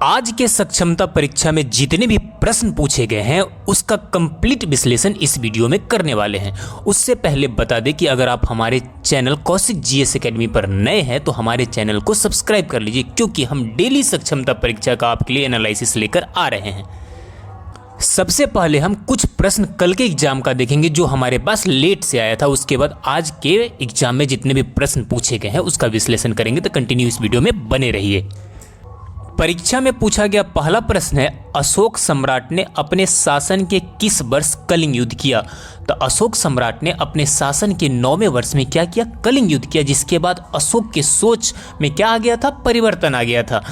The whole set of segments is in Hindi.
आज के सक्षमता परीक्षा में जितने भी प्रश्न पूछे गए हैं उसका कंप्लीट विश्लेषण इस वीडियो में करने वाले हैं। उससे पहले बता दें कि अगर आप हमारे चैनल कौशिक जीएस एकेडमी पर नए हैं तो हमारे चैनल को सब्सक्राइब कर लीजिए, क्योंकि हम डेली सक्षमता परीक्षा का आपके लिए एनालिसिस लेकर आ रहे हैं। सबसे पहले हम कुछ प्रश्न कल के एग्जाम का देखेंगे जो हमारे पास लेट से आया था। उसके बाद आज के एग्जाम में जितने भी प्रश्न पूछे गए हैं उसका विश्लेषण करेंगे। तो कंटिन्यू इस वीडियो में बने रहिए। परीक्षा में पूछा गया पहला प्रश्न है, अशोक सम्राट ने अपने शासन के किस वर्ष कलिंग युद्ध किया? तो अशोक सम्राट ने अपने शासन के 9वें वर्ष में क्या किया? कलिंग युद्ध किया, जिसके बाद अशोक के सोच में क्या आ गया था? परिवर्तन आ गया था।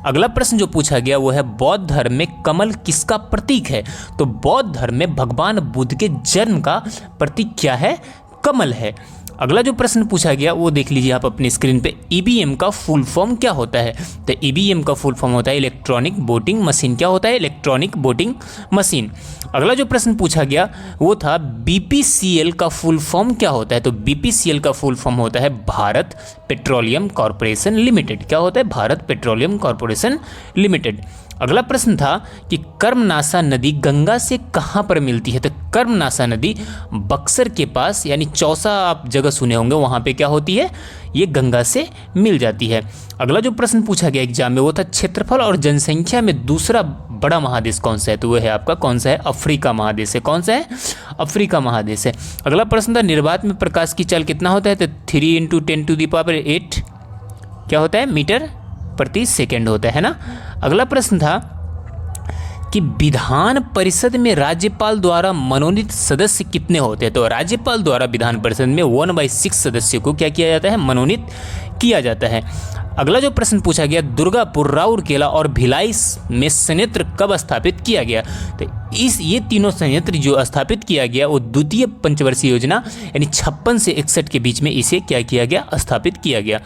अगला प्रश्न जो पूछा गया वो है, बौद्ध धर्म में कमल किसका प्रतीक है? तो बौद्ध धर्म में भगवान बुद्ध के जन्म का प्रतीक क्या है? कमल है। अगला जो प्रश्न पूछा गया वो देख लीजिए आप अपनी स्क्रीन पे। ईवीएम का फुल फॉर्म क्या होता है? तो ईवीएम का फुल फॉर्म होता है इलेक्ट्रॉनिक वोटिंग मशीन। क्या होता है? Electronic voting machine. अगला जो प्रश्न पूछा गया वो था, बीपीसीएल का फुल फॉर्म क्या होता है? तो बीपीसीएल का फुल फॉर्म होता है भारत पेट्रोलियम कॉर्पोरेशन लिमिटेड। क्या होता है? Bharat petroleum corporation limited. अगला प्रश्न था कि कर्मनाशा नदी गंगा से कहाँ पर मिलती है? तो कर्मनाशा नदी बक्सर के पास, यानी चौसा आप जगह सुने होंगे, वहाँ पे क्या होती है? ये गंगा से मिल जाती है। अगला जो प्रश्न पूछा गया एग्जाम में वो था, क्षेत्रफल और जनसंख्या में दूसरा बड़ा महादेश कौन सा है? तो वो है आपका कौन सा है? अफ्रीका महादेश है। कौन सा है? अफ्रीका महादेश है। अगला प्रश्न था, निर्वात में प्रकाश की चाल कितना होता है? तो 3 × 10⁸ क्या होता है? मीटर प्रति सेकेंड होता है ना। अगला प्रश्न था कि विधान परिषद में राज्यपाल द्वारा मनोनीत सदस्य कितने होते हैं? तो राज्यपाल द्वारा विधान परिषद में 1/6 सदस्यों को क्या किया जाता है? मनोनीत किया जाता है। अगला जो प्रश्न पूछा गया, दुर्गापुर, राउरकेला और भिलाई में संयंत्र कब स्थापित किया गया? तो ये तीनों संयंत्र जो स्थापित किया गया वो द्वितीय पंचवर्षीय योजना यानी 56 से 61 के बीच में इसे क्या किया गया? स्थापित किया गया।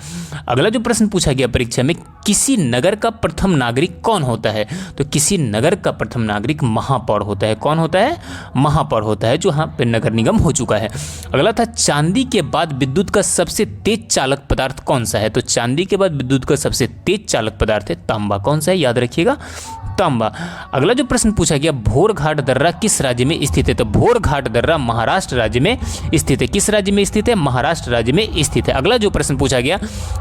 अगला जो प्रश्न पूछा गया परीक्षा में, किसी नगर का प्रथम नागरिक कौन होता है? तो किसी नगर का प्रथम नागरिक महापौर होता है। कौन होता है? महापौर होता है, जो यहाँ पे नगर निगम हो चुका है। अगला था, चांदी के बाद विद्युत का सबसे तेज चालक पदार्थ कौन सा है? तो चांदी के बाद विद्युत का सबसे तेज चालक पदार्थ है तांबा। कौन सा है? याद रखिएगा, तांबा। अगला जो प्रश्न पूछा गया, भोरघाट दर्रा किस राज्य में स्थित है? तो भोरघाट दर्रा महाराष्ट्र राज्य में स्थित है। किस राज्य में स्थित है? महाराष्ट्र राज्य में स्थित है। अगला जो प्रश्न पूछा गया,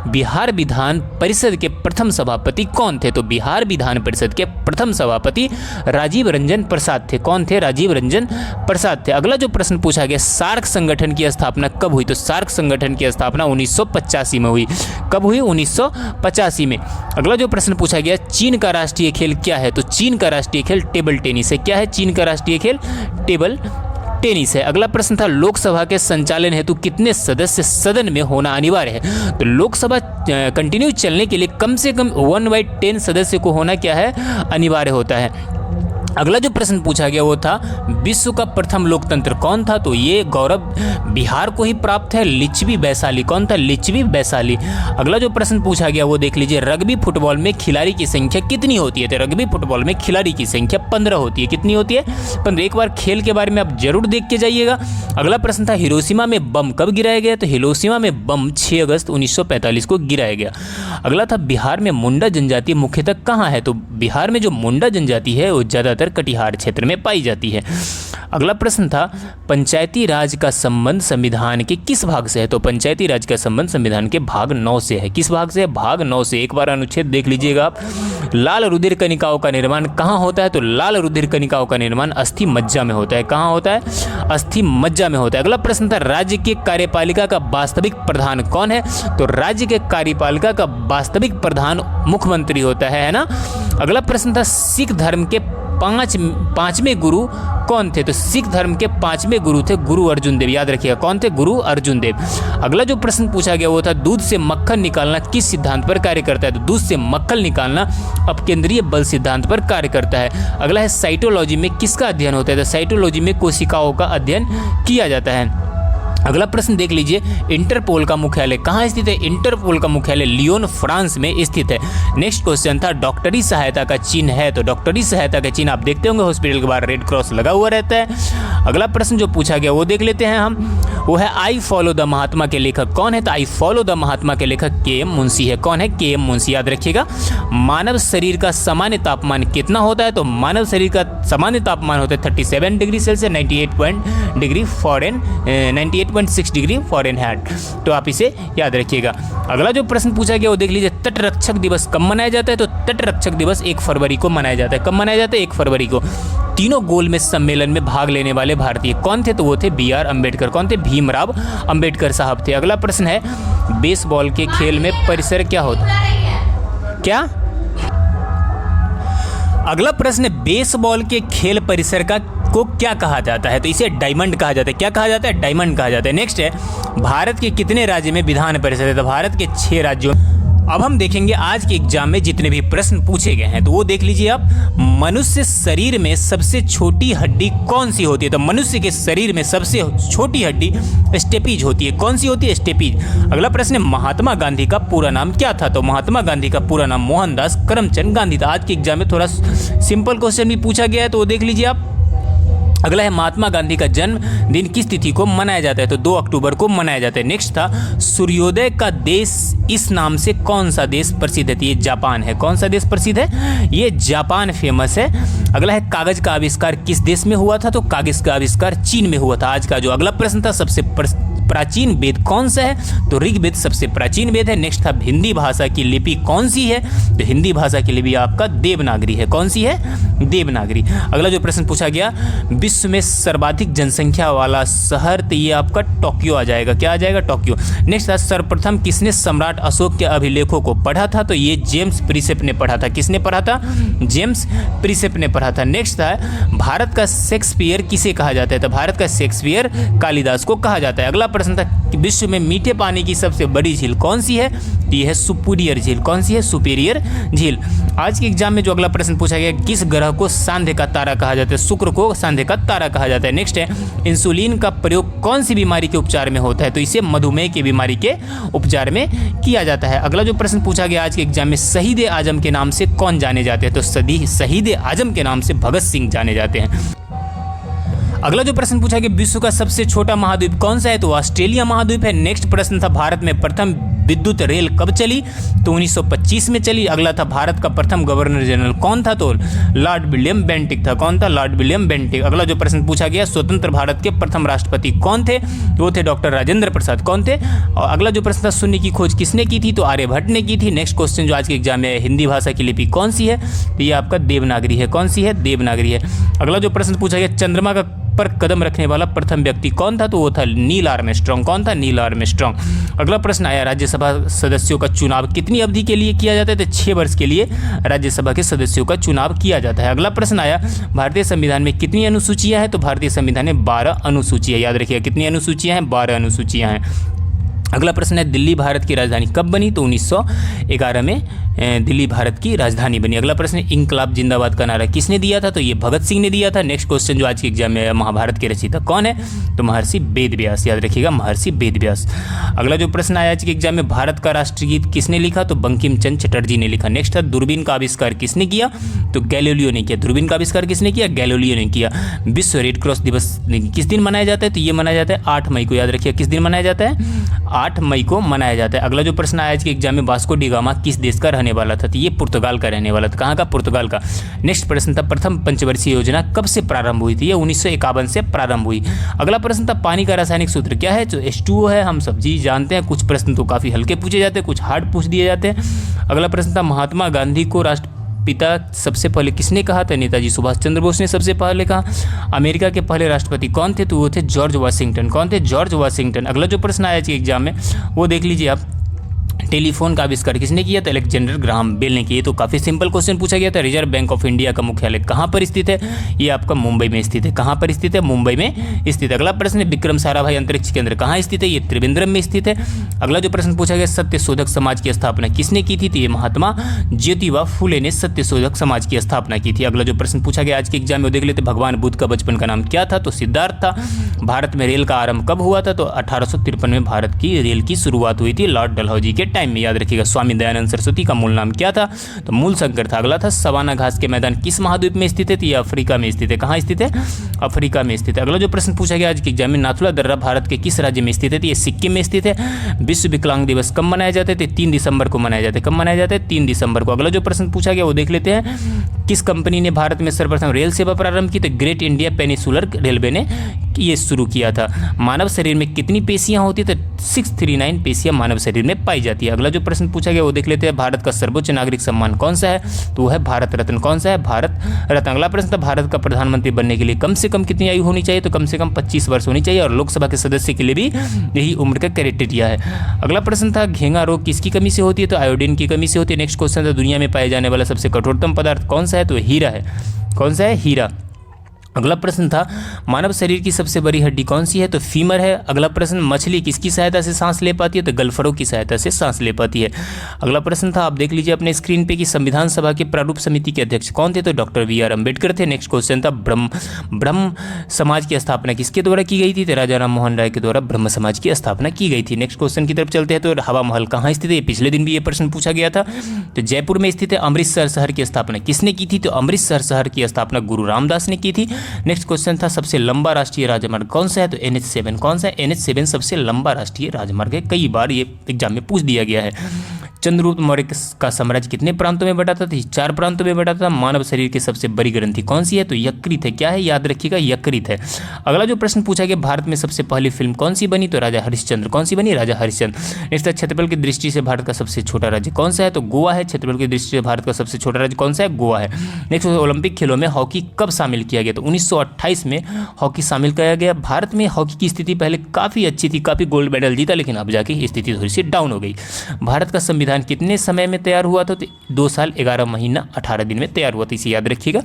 बिहार विधान परिषद के प्रथम सभापति कौन थे? तो बिहार विधान परिषद के प्रथम सभापति राजीव रंजन प्रसाद थे। कौन थे? राजीव रंजन प्रसाद थे। अगला जो प्रश्न पूछा गया, सार्क संगठन की स्थापना कब हुई? तो सार्क संगठन की स्थापना 1985 में हुई। कब हुई? 1985 में। अगला जो प्रश्न पूछा गया, चीन का राष्ट्रीय खेल क्या है? तो चीन का राष्ट्रीय खेल टेबल टेनिस है। क्या है चीन का राष्ट्रीय खेल? टेबल टेनिस है। अगला प्रश्न था, लोकसभा के संचालन हेतु कितने सदस्य सदन में होना अनिवार्य है? तो लोकसभा कंटिन्यू चलने के लिए कम से कम 1/10 सदस्य को होना क्या है? अनिवार्य होता है। अगला जो प्रश्न पूछा गया वो था, विश्व का प्रथम लोकतंत्र कौन था? तो ये गौरव बिहार को ही प्राप्त है, लिच्छवी वैशाली। कौन था? लिच्छवी वैशाली। अगला जो प्रश्न पूछा गया वो देख लीजिए, रग्बी फुटबॉल में खिलाड़ी की संख्या कितनी होती है? तो रग्बी फुटबॉल में खिलाड़ी की संख्या 15 होती है। कितनी होती है? 15। एक बार खेल के बारे में आप जरूर देख के जाइएगा। अगला प्रश्न था, हिरोशिमा में बम कब गिराया गया? तो हिरोशिमा में बम 6 अगस्त 1945 को गिराया गया। अगला था, बिहार में मुंडा जनजाति मुख्यतः कहाँ है? तो बिहार में जो मुंडा जनजाति है वो ज़्यादातर कटिहार क्षेत्र में पाई जाती है। अगला प्रश्न था, पंचायती राज का संबंध संविधान के किस भाग से है? तो पंचायती राज का संबंध संविधान के भाग 9 से है। किस भाग से है? भाग 9 से। एक बार अनुच्छेद देख लीजिएगा आप। लाल रुधिर कणिकाओं का निर्माण कहाँ होता है? तो लाल रुधिर कणिकाओं का निर्माण अस्थि मज्जा में होता है। कहाँ होता है? अस्थि मज्जा में होता है। अगला प्रश्न था, राज्य के कार्यपालिका का वास्तविक प्रधान कौन है? तो राज्य के कार्यपालिका का वास्तविक प्रधान मुख्यमंत्री होता है ना। अगला प्रश्न था, सिख धर्म के पांचवें गुरु कौन थे? तो सिख धर्म के 5वें गुरु थे गुरु अर्जुन देव। याद रखिएगा, कौन थे? गुरु अर्जुन देव। अगला जो प्रश्न पूछा गया वो था, दूध से मक्खन निकालना किस सिद्धांत पर कार्य करता है? तो दूध से मक्खन निकालना अपकेंद्रीय बल सिद्धांत पर कार्य करता है। अगला है, साइटोलॉजी में किसका अध्ययन होता है? तो साइटोलॉजी में कोशिकाओं का अध्ययन किया जाता है। अगला प्रश्न देख लीजिए, इंटरपोल का मुख्यालय कहाँ स्थित है? इंटरपोल का मुख्यालय लियोन फ्रांस में स्थित है। नेक्स्ट क्वेश्चन था डॉक्टरी सहायता का चिन्ह है, तो डॉक्टरी सहायता का चिन्ह आप देखते होंगे हॉस्पिटल के बाहर रेड क्रॉस लगा हुआ रहता है। अगला प्रश्न जो पूछा गया वो देख लेते हैं हम, वो है आई फॉलो द महात्मा के लेखक कौन है? तो आई फॉलो द महात्मा के लेखक के एम मुंशी है। कौन है? के एम मुंशी, याद रखिएगा। मानव शरीर का सामान्य तापमान कितना होता है? तो मानव शरीर का सामान्य तापमान होता है 37 डिग्री सेल्सियस, 98.6 डिग्री फ़ारेनहाइट। तो आप इसे याद रखिएगा। अगला जो प्रश्न पूछा गया वो देख लीजिए, तटरक्षक दिवस कब मनाया जाता है? तो तटरक्षक दिवस 1 फरवरी को मनाया जाता है। कब मनाया जाता है? 1 फरवरी को। तीनों गोलमेज सम्मेलन में भाग लेने वाले भारतीय कौन थे? तो वो थे बी.आर. अम्बेडकर। कौन थे? भीमराव अम्बेडकर साहब थे। अगला प्रश्न है, बेसबॉल के खेल में परिसर क्या होता है? क्या? अगला प्रश्न है, बेसबॉल के खेल परिसर को क्या कहा जाता है? तो इसे डायमंड कहा जाता है। क्या कहा जाता है? डायमंड कहा जाता है। नेक्स्ट है, भारत के कितने राज्य में विधान परिषद है? तो भारत के 6 राज्यों। अब हम देखेंगे आज के एग्जाम में जितने भी प्रश्न पूछे गए हैं, तो वो देख लीजिए आप। मनुष्य शरीर में सबसे छोटी हड्डी कौन सी होती है? तो मनुष्य के शरीर में सबसे छोटी हड्डी स्टेपीज होती है। कौन सी होती है? स्टेपीज। अगला प्रश्न है, महात्मा गांधी का पूरा नाम क्या था? तो महात्मा गांधी का पूरा नाम मोहनदास करमचंद गांधी था। आज के एग्जाम में थोड़ा सिंपल क्वेश्चन भी पूछा गया है, तो वो देख लीजिए आप। अगला है, महात्मा गांधी का जन्म दिन किस तिथि को मनाया जाता है? तो 2 अक्टूबर को मनाया जाता है। नेक्स्ट था, सूर्योदय का देश इस नाम से कौन सा देश प्रसिद्ध है? तो ये जापान है। कौन सा देश प्रसिद्ध है? ये जापान फेमस है। अगला है, कागज का आविष्कार किस देश में हुआ था? तो कागज का आविष्कार चीन में हुआ था। आज का जो अगला प्रश्न था, सबसे प्राचीन वेद कौन सा है? तो ऋग्वेद सबसे प्राचीन वेद है। नेक्स्ट था, हिंदी भाषा की लिपि कौन सी है? तो हिंदी भाषा की लिपि आपका देवनागरी है। कौन सी है? देवनागरी। अगला जो प्रश्न पूछा गया, विश्व में सर्वाधिक जनसंख्या वाला शहर, तो ये आपका टोक्यो आ जाएगा। क्या आ जाएगा? टोक्यो। नेक्स्ट था, सर्वप्रथम किसने सम्राट अशोक के अभिलेखों को पढ़ा था? तो ये जेम्स प्रिसेप ने पढ़ा था। किसने पढ़ा था? जेम्स प्रिसेप ने पढ़ा था। नेक्स्ट था, भारत का शेक्सपियर किसे कहा जाता है? तो भारत का शेक्सपियर कालिदास को कहा जाता है। अगला प्रश्न था, विश्व में मीठे पानी की सबसे बड़ी झील कौन सी है? ये है सुपीरियर झील। कौन सी है? सुपीरियर झील। आज के एग्जाम में जो अगला प्रश्न पूछा गया, किस ग्रह को सांध्य का तारा कहा जाता है? शुक्र को सांध्य का तारा कहा जाता है। नेक्स्ट है, इंसुलिन का प्रयोग कौन सी बीमारी के उपचार में होता है? तो इसे मधुमेह की बीमारी के उपचार में किया जाता है। अगला जो प्रश्न पूछा गया आज के एग्जाम में, शहीद आजम के नाम से कौन जाने जाते हैं? तो शहीद आजम के नाम से भगत सिंह जाने जाते हैं। अगला जो प्रश्न पूछा गया, विश्व का सबसे छोटा महाद्वीप कौन सा है? तो ऑस्ट्रेलिया महाद्वीप है। नेक्स्ट प्रश्न था, भारत में प्रथम विद्युत रेल कब चली? तो 1925 में चली। अगला था, भारत का प्रथम गवर्नर जनरल कौन था? तो लॉर्ड विलियम बेंटिक था। कौन था? Lord William Bentinck. अगला जो प्रश्न पूछा गया, स्वतंत्र भारत के प्रथम राष्ट्रपति कौन थे? वो थे डॉक्टर राजेंद्र प्रसाद। कौन थे? और अगला जो प्रश्न था, शून्य की खोज किसने की थी? तो आर्यभट्ट ने की थी। नेक्स्ट क्वेश्चन जो आज के एग्जाम में, हिंदी भाषा की लिपि कौन सी है? तो ये आपका देवनागरी है। कौन सी है? देवनागरी है। अगला जो प्रश्न पूछा गया, चंद्रमा का पर कदम रखने वाला प्रथम व्यक्ति कौन था? तो वो था नील आर्मस्ट्रांग। कौन था? Neil Armstrong. अगला प्रश्न आया, राज्यसभा सदस्यों का चुनाव कितनी अवधि के लिए किया जाता है? तो 6 वर्ष के लिए राज्यसभा के सदस्यों का चुनाव किया जाता है। अगला प्रश्न आया, भारतीय संविधान में कितनी अनुसूचियां हैं? तो भारतीय संविधान में 12 अनुसूचियां। याद रखिएगा, कितनी अनुसूचियां हैं? 12 अनुसूचियां हैं। अगला प्रश्न है, दिल्ली भारत की राजधानी कब बनी? तो 1911 में दिल्ली भारत की राजधानी बनी। अगला प्रश्न है, इंकलाब जिंदाबाद का नारा किसने दिया था? तो ये भगत सिंह ने दिया था। नेक्स्ट क्वेश्चन जो आज के एग्जाम में, महाभारत के रचयिता कौन है? तो महर्षि वेदव्यास। याद रखिएगा, महर्षि वेदव्यास। अगला जो प्रश्न आया आज के एग्जाम में, भारत का राष्ट्रगीत किसने लिखा? तो बंकिम चंद्र चटर्जी ने लिखा। नेक्स्ट है, दूरबीन का आविष्कार किसने किया? तो गैलीलियो ने किया। दूरबीन का आविष्कार किसने किया? गैलीलियो ने किया। विश्व रेड क्रॉस दिवस किस दिन मनाया जाता है? तो ये मनाया जाता है 8 मई को। याद रखिए, किस दिन मनाया जाता है? 8 मई को मनाया जाता है। अगला जो प्रश्न आया आज के एग्जाम में, वास्को डी गामा किस देश का रहने वाला था? तो ये पुर्तगाल का रहने वाला था। कहाँ का? पुर्तगाल का। नेक्स्ट प्रश्न था, प्रथम पंचवर्षीय योजना कब से प्रारंभ हुई थी? ये 1951 से प्रारंभ हुई। अगला प्रश्न था, पानी का रासायनिक सूत्र क्या है? तो H2O है। हम सब जी जानते हैं। कुछ प्रश्न तो काफ़ी हल्के पूछे जाते हैं, कुछ हार्ड पूछ दिए जाते हैं। अगला प्रश्न था, महात्मा गांधी को राष्ट्रपिता सबसे पहले किसने कहा? था नेताजी सुभाष चंद्र बोस ने सबसे पहले कहा। अमेरिका के पहले राष्ट्रपति कौन थे? तो वो थे जॉर्ज वाशिंगटन। कौन थे? George Washington. अगला जो प्रश्न आया एग्जाम में, वो देख लीजिए आप, टेलीफोन का आविष्कार किसने किया? तो अलेक्जेंडर ग्राहम बेल ने किया। तो काफ़ी सिंपल क्वेश्चन पूछा गया था। रिजर्व बैंक ऑफ इंडिया का मुख्यालय कहाँ पर स्थित है? ये आपका मुंबई में स्थित है। कहाँ पर स्थित है? मुंबई में स्थित है। अगला प्रश्न है विक्रम साराभाई अंतरिक्ष केंद्र कहाँ स्थित है? ये त्रिवेंद्रम में स्थित है। अगला जो प्रश्न पूछा गया सत्य शोधक समाज की स्थापना किसने की थी? तो ये महात्मा ज्योतिबा फुले ने सत्य शोधक समाज की स्थापना की थी। अगला जो प्रश्न पूछा गया आज के एग्जाम में देख लेते भगवान बुद्ध का बचपन का नाम क्या था? तो सिद्धार्थ था। भारत में रेल का आरंभ कब हुआ था? तो 1853 में भारत की रेल की शुरुआत हुई थी लॉर्ड डलहौजी के टाइम में। याद रखिएगा। स्वामी दयानंद सरस्वती का मूल नाम क्या था? तो मूल शंकर था। अगला था सवाना घास के मैदान किस महाद्वीप में स्थित है? तो ये अफ्रीका में स्थित है। कहाँ स्थित है? अफ्रीका में स्थित है। अगला जो प्रश्न पूछा गया आज के एग्जाम में नाथुला दर्रा भारत के किस राज्य में स्थित है? तो ये सिक्किम में स्थित है। विश्व विकलांग दिवस कब मनाया जाता है? तो 3 दिसंबर को मनाया जाता है। कब मनाया जाता है? 3 दिसंबर को। अगला जो प्रश्न पूछा गया वो देख लेते हैं किस कंपनी ने भारत में सर्वप्रथम रेल सेवा प्रारंभ की? तो ग्रेट इंडिया पेनिसुलर रेलवे ने ये शुरू किया था। मानव शरीर में कितनी पेशियां होती है? तो 639 पेशियां मानव शरीर में पाई जाती है। अगला जो प्रश्न पूछा गया वो देख लेते हैं भारत का सर्वोच्च नागरिक सम्मान कौन सा है? तो वो है भारत रत्न। कौन सा है? भारत रत्न। अगला प्रश्न था भारत का प्रधानमंत्री बनने के लिए कम से कम कितनी आयु होनी चाहिए? तो कम से कम 25 वर्ष होनी चाहिए और लोकसभा के सदस्य के लिए भी यही उम्र का क्राइटेरिया है। अगला प्रश्न था घेंगा रोग किसकी कमी से होती है? तो आयोडीन की कमी से होती है। नेक्स्ट क्वेश्चन था दुनिया में पाए जाने वाला सबसे कठोरतम पदार्थ कौन सा है? तो हीरा है। कौन सा है? हीरा। अगला प्रश्न था मानव शरीर की सबसे बड़ी हड्डी कौन सी है? तो फीमर है। अगला प्रश्न मछली किसकी सहायता से सांस ले पाती है? तो गल्फरों की सहायता से सांस ले पाती है। अगला प्रश्न था आप देख लीजिए अपने स्क्रीन पे कि संविधान सभा के प्रारूप समिति के अध्यक्ष कौन थे? तो डॉक्टर वी.आर. अम्बेडकर थे। नेक्स्ट क्वेश्चन था ब्रह्म समाज की स्थापना किसके द्वारा की गई थी? तो राजा राम मोहन राय के द्वारा ब्रह्म समाज की स्थापना की गई थी। नेक्स्ट क्वेश्चन की तरफ चलते हैं। तो हवा महल कहाँ स्थित है? पिछले दिन भी ये प्रश्न पूछा गया था। तो जयपुर में स्थित है। अमृतसर शहर की स्थापना किसने की थी? तो अमृतसर शहर की स्थापना गुरु रामदास ने की थी। नेक्स्ट क्वेश्चन था सबसे लंबा राष्ट्रीय राजमार्ग कौन सा है? तो NH7। कौन सा है? NH7 सबसे लंबा राष्ट्रीय राजमार्ग है। कई बार ये एग्जाम में पूछ दिया गया है। चंद्रगुप्त मौर्य का साम्राज्य कितने प्रांतों में बटा था? 4 प्रांतों में बटा था। मानव शरीर की सबसे बड़ी ग्रंथि कौन सी है? तो यकृत है। क्या है? याद रखिएगा यकृत है। अगला जो प्रश्न पूछा गया भारत में सबसे पहली फिल्म कौन सी बनी? तो राजा हरिश्चंद्र। कौन सी बनी? राजा हरिश्चंद्र। नेक्स्ट क्षेत्रफल की दृष्टि से भारत का सबसे छोटा राज्य कौन सा है? तो गोवा है। क्षेत्रफल की दृष्टि से भारत का सबसे छोटा राज्य कौन सा है? गोवा है। नेक्स्ट ओलंपिक खेलों में हॉकी कब शामिल किया गया? तो 1928 में हॉकी शामिल किया गया। भारत में हॉकी की स्थिति पहले काफ़ी अच्छी थी, काफ़ी गोल्ड मेडल जीता, लेकिन अब जाके स्थिति थोड़ी सी डाउन हो गई। भारत का संविधान कितने समय में तैयार हुआ था? तो 2 साल 11 महीना 18 दिन में तैयार हुआ था। इसे याद रखिएगा।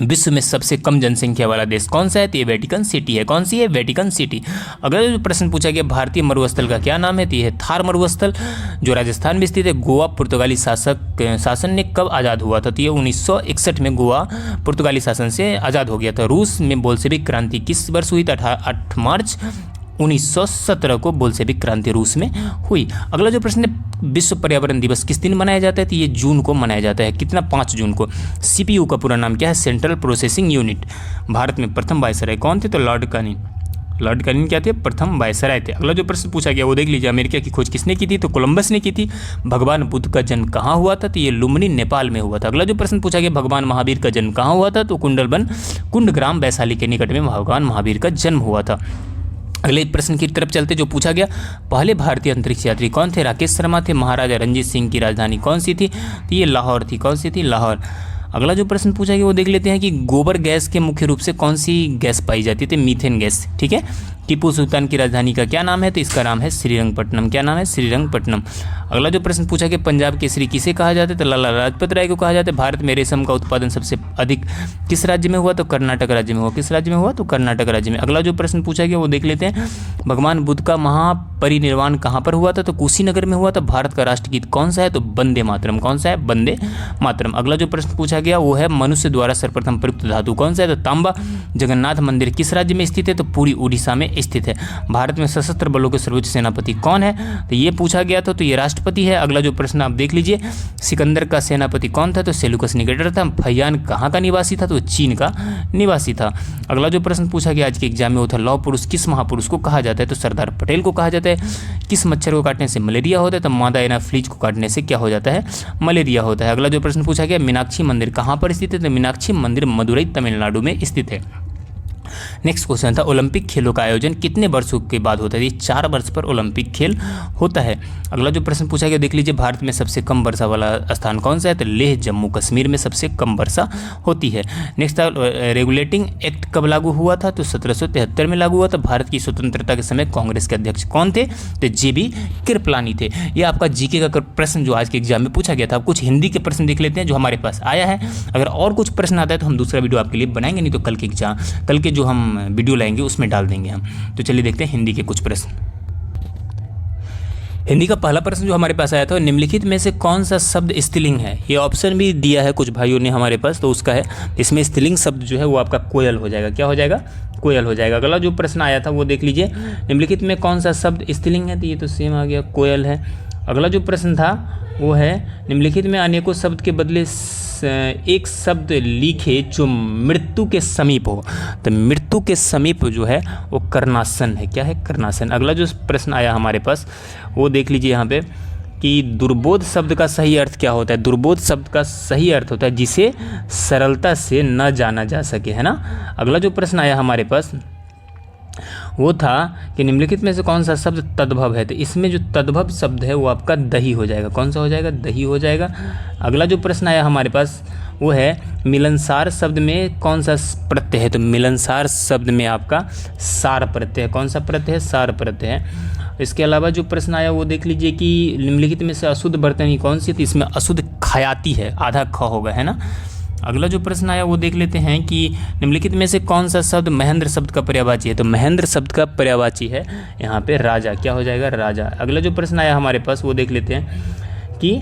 विश्व में सबसे कम जनसंख्या वाला देश कौन सा है? तो ये वेटिकन सिटी है। कौन सी है? Vatican city. अगला जो प्रश्न पूछा गया भारतीय मरुस्थल का क्या नाम है? तो ये थार मरुस्थल जो राजस्थान में स्थित है। गोवा पुर्तगाली शासन ने कब आज़ाद हुआ था? तो ये 1961 में गोवा पुर्तगाली शासन से आज़ाद हो गया था। रूस में बोल्शेविक क्रांति किस वर्ष हुई? तो 8 मार्च 1917 को बोल्शेविक क्रांति रूस में हुई। अगला जो प्रश्न है विश्व पर्यावरण दिवस किस दिन मनाया जाता है? तो ये जून को मनाया जाता है। कितना? 5 जून को। CPU का पूरा नाम क्या है? Central processing unit. भारत में प्रथम वायसराय कौन थे? तो लॉर्ड कर्निन। लॉर्ड कर्निन क्या थे? प्रथम वायसराय थे। अगला जो प्रश्न पूछा गया वो देख लीजिए अमेरिका की खोज किसने की थी? तो कोलंबस ने की थी। भगवान बुद्ध का जन्म कहाँ हुआ था? तो ये लुम्बिनी नेपाल में हुआ था। अगला जो प्रश्न पूछा गया भगवान महावीर का जन्म कहाँ हुआ था? तो कुंडग्राम वैशाली के निकट में भगवान महावीर का जन्म हुआ था। अगले प्रश्न की तरफ चलते जो पूछा गया पहले भारतीय अंतरिक्ष यात्री कौन थे? राकेश शर्मा थे। महाराजा रंजीत सिंह की राजधानी कौन सी थी? तो ये लाहौर थी। कौन सी थी? लाहौर। अगला जो प्रश्न पूछा गया वो देख लेते हैं कि गोबर गैस के मुख्य रूप से कौन सी गैस पाई जाती है? तो मीथेन गैस। ठीक है। टीपू सुल्तान की राजधानी का क्या नाम है? तो इसका नाम है श्रीरंगपट्टनम। क्या नाम है? श्रीरंगपट्टनम। अगला जो प्रश्न पूछा गया पंजाब केसरी किसे कहा जाता है? तो लाला लाजपत राय को कहा जाता है। भारत में रेशम का उत्पादन सबसे अधिक किस राज्य में हुआ? तो कर्नाटक राज्य में हुआ। किस राज्य में हुआ? तो कर्नाटक राज्य में। अगला जो प्रश्न पूछा गया वो देख लेते हैं भगवान बुद्ध का महापरिनिर्वाण कहाँ पर हुआ था? तो कुशीनगर में हुआ था। भारत का राष्ट्रगीत कौन सा है? तो वंदे मातरम। कौन सा है? वंदे मातरम। अगला जो प्रश्न पूछा गया वो है मनुष्य द्वारा सर्वप्रथम प्रयुक्त धातु कौन सा है? तो तांबा। जगन्नाथ मंदिर किस राज्य में स्थित है? तो पूरी उड़ीसा में स्थित है। भारत में सशस्त्र बलों के सर्वोच्च सेनापति कौन है? तो ये पूछा गया था। तो ये राष्ट्रपति है। अगला जो प्रश्न आप देख लीजिए सिकंदर का सेनापति कौन था? तो सेल्यूकस निकेटर था। फैयान कहाँ का निवासी था? तो चीन का निवासी था। अगला जो प्रश्न पूछा गया आज के एग्जाम में वो था लौह पुरुष किस महापुरुष को कहा जाता है? तो सरदार पटेल को कहा जाता है। किस मच्छर को काटने से मलेरिया होता है? तो मादा एनाफ्लीज को काटने से क्या हो जाता है? मलेरिया होता है। अगला जो प्रश्न पूछा गया मीनाक्षी मंदिर कहाँ पर स्थित है? तो मीनाक्षी मंदिर मदुरई तमिलनाडु में स्थित है। नेक्स्ट क्वेश्चन था ओलंपिक खेलों का आयोजन कितने वर्षों के बाद होता है? ये 4 वर्ष पर ओलंपिक खेल होता है। अगला जो प्रश्न पूछा गया देख लीजिए, भारत में सबसे कम वर्षा वाला स्थान कौन सा है? तो लेह जम्मू कश्मीर में सबसे कम वर्षा होती है। नेक्स्ट था रेगुलेटिंग एक्ट कब लागू हुआ था? तो 1773 में लागू हुआ था। भारत की स्वतंत्रता के समय कांग्रेस के अध्यक्ष कौन थे? तो JB कृपलानी थे। ये आपका जीके का प्रश्न जो आज के एग्जाम में पूछा गया था। कुछ हिंदी के प्रश्न देख लेते हैं जो हमारे पास आया है। अगर और कुछ प्रश्न आता है तो हम दूसरा वीडियो आपके लिए बनाएंगे, नहीं तो कल के जो हम वीडियो लाएंगे उसमें डाल देंगे हम। तो चलिए देखते हैं हिंदी के कुछ प्रश्न। हिंदी का पहला प्रश्न जो हमारे पास आया था, निम्नलिखित में से कौन सा शब्द स्त्रीलिंग है? ये ऑप्शन भी दिया है कुछ भाइयों ने हमारे पास, तो उसका है इसमें स्त्रीलिंग शब्द जो है वो आपका कोयल हो जाएगा। क्या हो जाएगा? कोयल हो जाएगा। अगला जो प्रश्न आया था वो देख लीजिए, निम्नलिखित में कौन सा शब्द स्त्रीलिंग है? तो ये तो सेम आ गया, कोयल है। अगला जो प्रश्न था वो है, निम्नलिखित में अनेकों शब्द के बदले एक शब्द लिखे जो मृत्यु के समीप हो। तो मृत्यु के समीप जो है वो कर्णासन है। क्या है? कर्णासन। अगला जो प्रश्न आया हमारे पास वो देख लीजिए यहाँ पे कि दुर्बोध शब्द का सही अर्थ क्या होता है? दुर्बोध शब्द का सही अर्थ होता है जिसे सरलता से न जाना जा सके, है ना। अगला जो प्रश्न आया हमारे पास वो था कि निम्नलिखित में से कौन सा शब्द तद्भव है? तो इसमें जो तद्भव शब्द है वो आपका दही हो जाएगा। कौन सा हो जाएगा? दही हो जाएगा। अगला जो प्रश्न आया हमारे पास वो है मिलनसार शब्द में कौन सा प्रत्यय है? तो मिलनसार शब्द में आपका सार प्रत्यय है। कौन सा प्रत्यय है? सार प्रत्यय है। इसके अलावा जो प्रश्न आया वो देख लीजिए कि निम्नलिखित में से अशुद्ध बर्तनी कौन सी? तो इसमें अशुद्ध खयाती है, आधा ख होगा, है ना। अगला जो प्रश्न आया वो देख लेते हैं कि निम्नलिखित में से कौन सा शब्द महेंद्र शब्द का पर्यायवाची है? तो महेंद्र शब्द का पर्यायवाची है यहाँ पे राजा। क्या हो जाएगा? राजा। अगला जो प्रश्न आया हमारे पास वो देख लेते हैं कि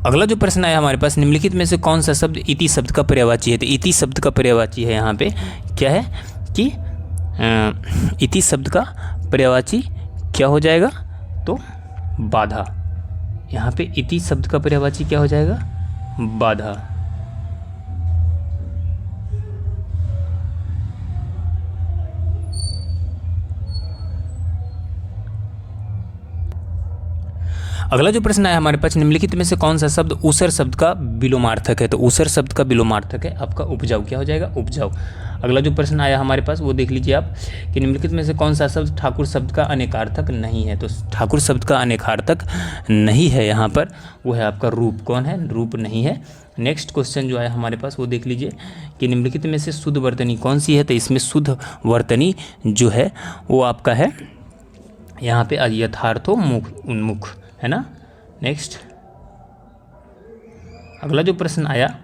अगला जो प्रश्न आया हमारे पास, निम्नलिखित में से कौन सा शब्द इति शब्द का पर्यायवाची है? तो इति शब्द का पर्यायवाची है यहाँ पे क्या है कि इति शब्द का पर्यायवाची क्या हो जाएगा? तो बाधा। यहाँ पे इति शब्द का पर्यायवाची क्या हो जाएगा? बाधा। अगला जो प्रश्न आया हमारे पास, निम्नलिखित में से कौन सा शब्द ऊसर शब्द का विलोमार्थक है? तो ऊसर शब्द का विलोमार्थक है आपका उपजाऊ। क्या हो जाएगा? उपजाऊ। अगला जो प्रश्न आया हमारे पास वो देख लीजिए आप कि निम्नलिखित में से कौन सा शब्द ठाकुर शब्द का अनेकार्थक नहीं है? तो ठाकुर शब्द का अनेकार्थक नहीं है यहाँ पर, वो है आपका रूप। कौन है? रूप नहीं है। नेक्स्ट क्वेश्चन जो आया हमारे पास वो देख लीजिए कि निम्नलिखित में से शुद्ध वर्तनी कौन सी है? तो इसमें शुद्ध वर्तनी जो है वो आपका है यहाँ पे यथार्थोन्मुख उन्मुख, है ना। नेक्स्ट अगला जो प्रश्न आया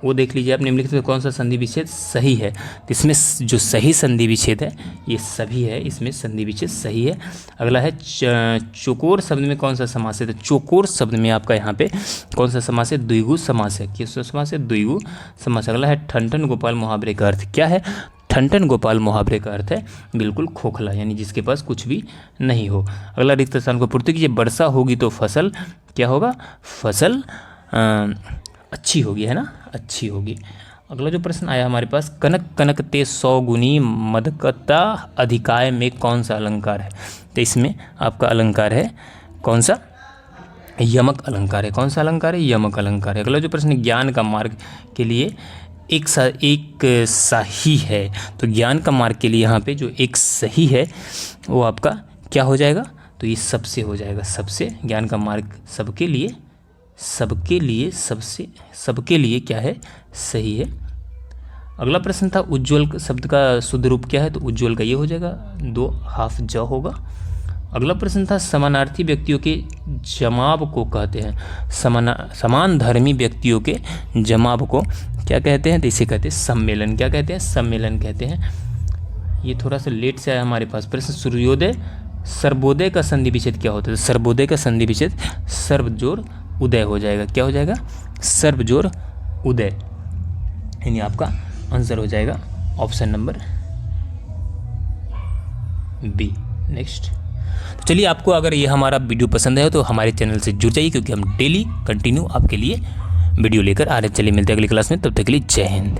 वो देख लीजिए आप, निम्नलिखित में कौन सा संधि विच्छेद सही है? तो इसमें जो सही संधि विच्छेद है ये सभी है, इसमें संधि विच्छेद सही है। अगला है चौकोर शब्द में कौन सा समास है? तो चौकोर शब्द में आपका यहाँ पे कौन सा समास है? द्विगु समास है। किस समास है? द्विगु समास। अगला है ठनठन गोपाल मुहावरे का अर्थ क्या है? ठनठन गोपाल मुहावरे का अर्थ है बिल्कुल खोखला, यानी जिसके पास कुछ भी नहीं हो। अगला रिक्त स्थान को पूर्ति कीजिए। वर्षा होगी तो फसल क्या होगा? फसल अच्छी होगी, है ना, अच्छी होगी। अगला जो प्रश्न आया हमारे पास, कनक कनक ते 100 गुनी मदकता अधिकाय में कौन सा अलंकार है? तो इसमें आपका अलंकार है कौन सा? यमक अलंकार है। कौन सा अलंकार है? यमक अलंकार है। अगला जो प्रश्न, ज्ञान का मार्ग के लिए एक सही है। तो ज्ञान का मार्ग के लिए यहाँ पे जो एक सही है वो आपका क्या हो जाएगा? तो ये सबसे हो जाएगा, सबसे। ज्ञान का मार्ग सबके लिए सबके लिए क्या है? सही है। अगला प्रश्न था, उज्ज्वल शब्द का शुद्ध रूप क्या है? तो उज्ज्वल का ये हो जाएगा 2 हाफ ज होगा। अगला प्रश्न था, समानार्थी व्यक्तियों के जमाव को कहते हैं। समान धर्मी व्यक्तियों के जमाव को क्या कहते हैं? तो इसे कहते हैं सम्मेलन। क्या कहते हैं? सम्मेलन कहते हैं। ये थोड़ा सा लेट से आया हमारे पास प्रश्न, सूर्योदय सर्वोदय का संधि विच्छेद क्या होता है? तो सर्वोदय का संधि विच्छेद सर्वजोर उदय हो जाएगा। क्या हो जाएगा? सर्वजोर उदय, यानी आपका आंसर हो जाएगा ऑप्शन नंबर बी। नेक्स्ट, तो चलिए, आपको अगर ये हमारा वीडियो पसंद है तो हमारे चैनल से जुड़ जाइए, क्योंकि हम डेली कंटिन्यू आपके लिए वीडियो लेकर आ रहे हैं। चलिए मिलते हैं अगली क्लास में, तब तक के लिए जय हिंद।